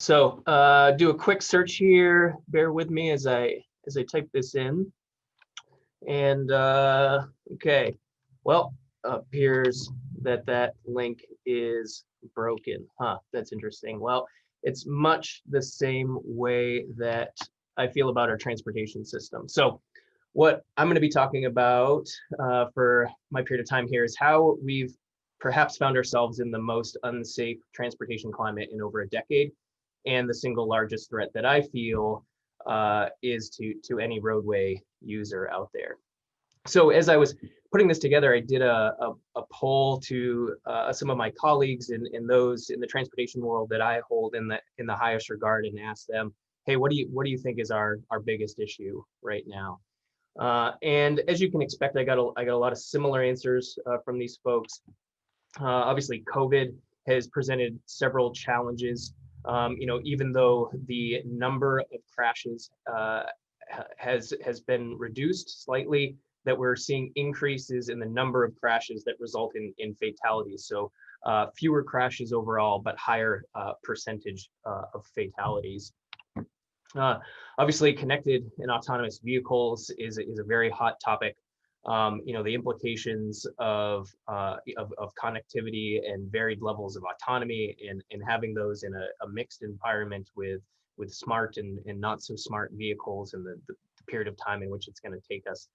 So do a quick search here. Bear with me as I type this in. And okay, well, appears that that link is broken. Huh, that's interesting. Well, it's much the same way that I feel about our transportation system. So what I'm going to be talking about for my period of time here is how we've perhaps found ourselves in the most unsafe transportation climate in over a decade. And the single largest threat that I feel is to any roadway user out there. So as I was putting this together, I did a poll to some of my colleagues in those in the transportation world that I hold in the highest regard, and asked them, hey, what do you think is our biggest issue right now? And as you can expect, I got a lot of similar answers from these folks. Obviously, COVID has presented several challenges. Even though the number of crashes has been reduced slightly, that we're seeing increases in the number of crashes that result in fatalities. So fewer crashes overall, but higher percentage of fatalities. Obviously, connected and autonomous vehicles is a very hot topic. The implications of connectivity and varied levels of autonomy, and having those in a mixed environment with smart and not so smart vehicles, and the period of time in which it's going to take us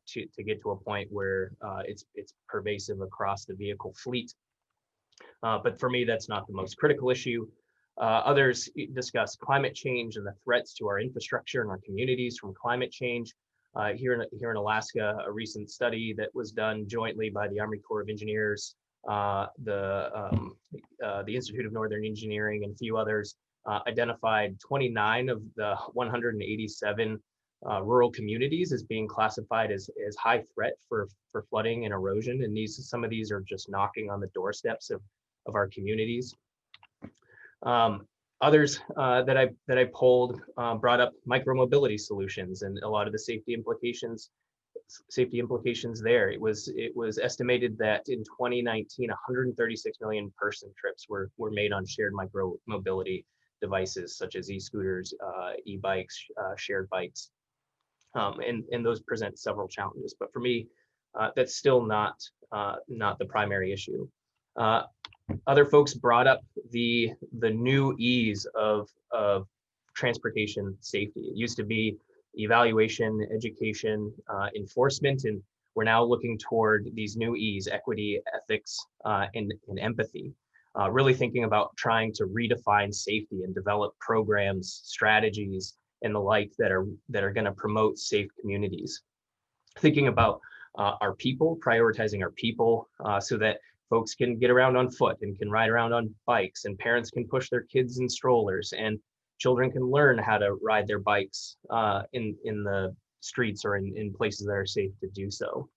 to get to a point where it's pervasive across the vehicle fleet. But for me, that's not the most critical issue. Others discuss climate change and the threats to our infrastructure and our communities from climate change. Here in Alaska, a recent study that was done jointly by the Army Corps of Engineers, the Institute of Northern Engineering, and a few others, identified 29 of the 187 rural communities as being classified as high threat for flooding and erosion. And some of these are just knocking on the doorsteps of our communities. Others that I polled brought up micromobility solutions and a lot of the safety implications there. It was estimated that in 2019, 136 million person trips were made on shared micromobility devices such as e-scooters, e-bikes, shared bikes, and those present several challenges. But for me, that's still not the primary issue. Other folks brought up the new ease of transportation safety. It used to be evaluation, education, enforcement, and we're now looking toward these new E's: equity, ethics, and empathy. Really thinking about trying to redefine safety and develop programs, strategies, and the like that are going to promote safe communities. Thinking about our people, prioritizing our people, so that folks can get around on foot and can ride around on bikes, and parents can push their kids in strollers, and children can learn how to ride their bikes in the streets or in places that are safe to do so.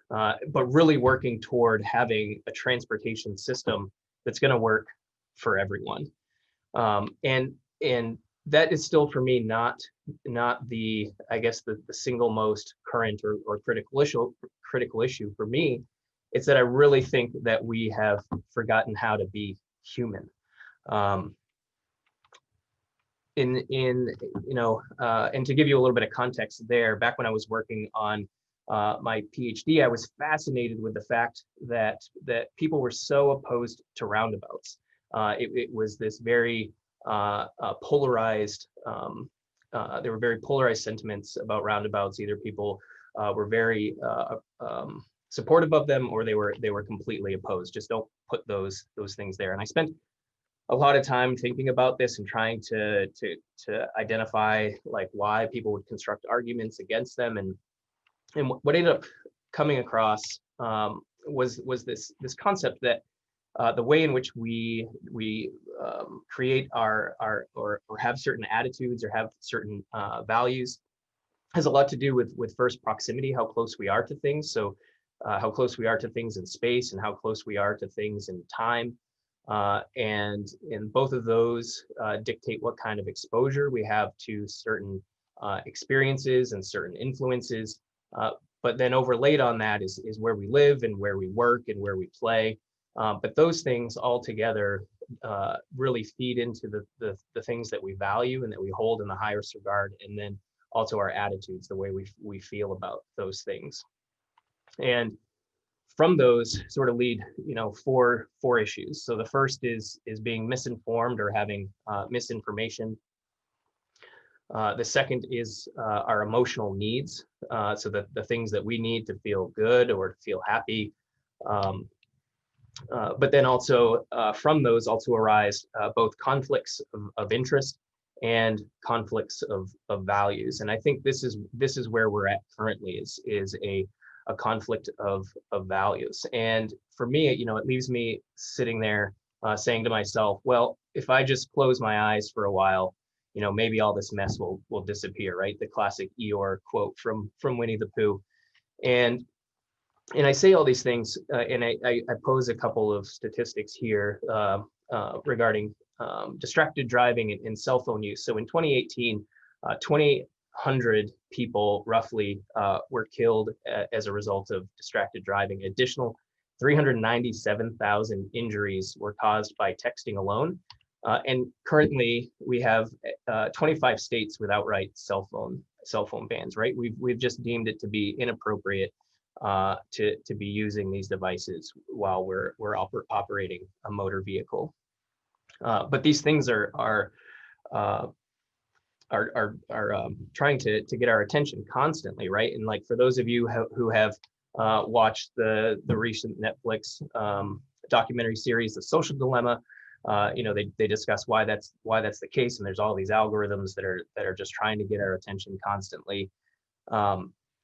But really working toward having a transportation system that's going to work for everyone. And that is still, for me, not the, I guess, the single most current or critical issue for me. It's that I really think that we have forgotten how to be human. And to give you a little bit of context there, back when I was working on my PhD, I was fascinated with the fact that people were so opposed to roundabouts. It was this very polarized. There were very polarized sentiments about roundabouts. Either people were very supportive of them, or they were completely opposed. Just don't put those things there. And I spent a lot of time thinking about this and trying to identify like why people would construct arguments against them. And what ended up coming across was this concept that the way in which we create our or have certain attitudes or have certain values has a lot to do with first proximity, how close we are to things. So how close we are to things in space, and how close we are to things in time. And both of those dictate what kind of exposure we have to certain experiences and certain influences. But then overlaid on that is where we live and where we work and where we play. But those things all together really feed into the things that we value and that we hold in the highest regard, and then also our attitudes, the way we feel about those things. And from those sort of lead, four issues. So the first is being misinformed or having misinformation. The second is our emotional needs, so the things that we need to feel good or to feel happy. But then also from those also arise both conflicts of interest and conflicts of values. And I think this is where we're at currently, is a conflict of values. And for me, it leaves me sitting there saying to myself, well, if I just close my eyes for a while, maybe all this mess will disappear, right? The classic Eeyore quote from Winnie the Pooh. And I say all these things, and I pose a couple of statistics here regarding distracted driving and cell phone use. So in 2018, 2,800 people roughly were killed as a result of distracted driving. Additional 397,000 injuries were caused by texting alone. And currently, we have 25 states with outright cell phone bans. Right? We've just deemed it to be inappropriate to be using these devices while we're operating a motor vehicle. But these things are trying to get our attention constantly, right? And like for those of you who have watched the recent Netflix documentary series, The Social Dilemma, they discuss why that's the case, and there's all these algorithms that are just trying to get our attention constantly.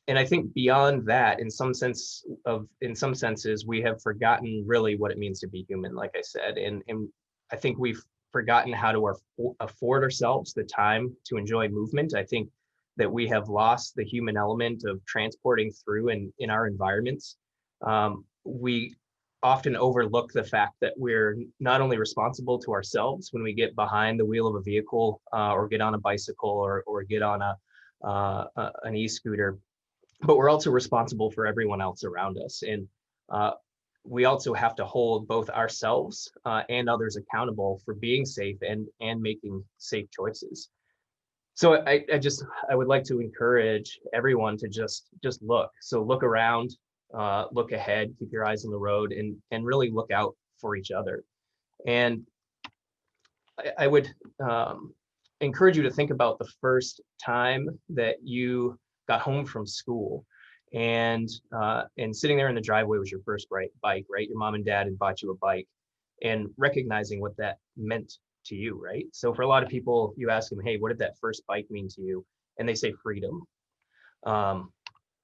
And I think beyond that, in some senses, we have forgotten really what it means to be human, like I said, and I think we've forgotten how to afford ourselves the time to enjoy movement. I think that we have lost the human element of transporting through in our environments. We often overlook the fact that we're not only responsible to ourselves when we get behind the wheel of a vehicle or get on a bicycle or get on an e-scooter, but we're also responsible for everyone else around us. And we also have to hold both ourselves and others accountable for being safe and making safe choices. So I would like to encourage everyone to just look. So look around, look ahead, keep your eyes on the road, and really look out for each other. And I would encourage you to think about the first time that you got home from school, and sitting there in the driveway was your first bike, right? Your mom and dad had bought you a bike, and recognizing what that meant to you, right? So for a lot of people, you ask them, hey, what did that first bike mean to you? And they say freedom.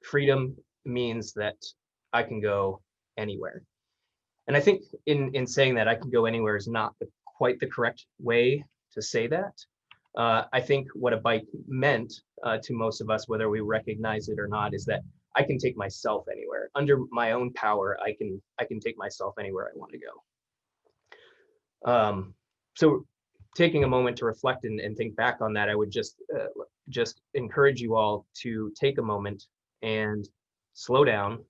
Freedom means that I can go anywhere. And I think in saying that I can go anywhere is not quite the correct way to say that. I think what a bike meant to most of us, whether we recognize it or not, is that I can take myself anywhere. Under my own power, I can take myself anywhere I want to go. So taking a moment to reflect and think back on that, I would just encourage you all to take a moment and slow down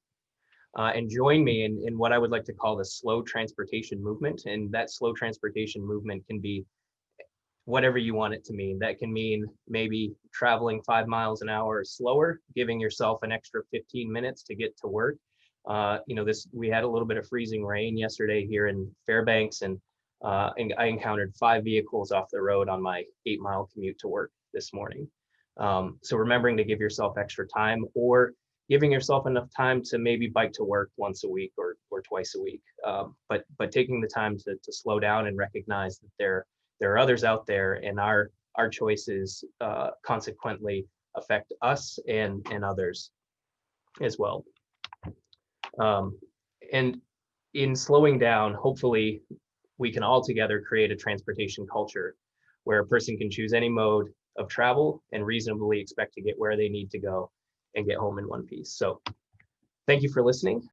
and join me in what I would like to call the slow transportation movement. And that slow transportation movement can be whatever you want it to mean. That can mean maybe traveling 5 miles an hour slower, giving yourself an extra 15 minutes to get to work. We had a little bit of freezing rain yesterday here in Fairbanks, and I encountered 5 vehicles off the road on my 8-mile commute to work this morning. So remembering to give yourself extra time, or giving yourself enough time to maybe bike to work once a week or twice a week. But taking the time to slow down and recognize that there are others out there, and our choices consequently affect us and others as well. And in slowing down, hopefully we can all together create a transportation culture where a person can choose any mode of travel and reasonably expect to get where they need to go and get home in one piece. So thank you for listening.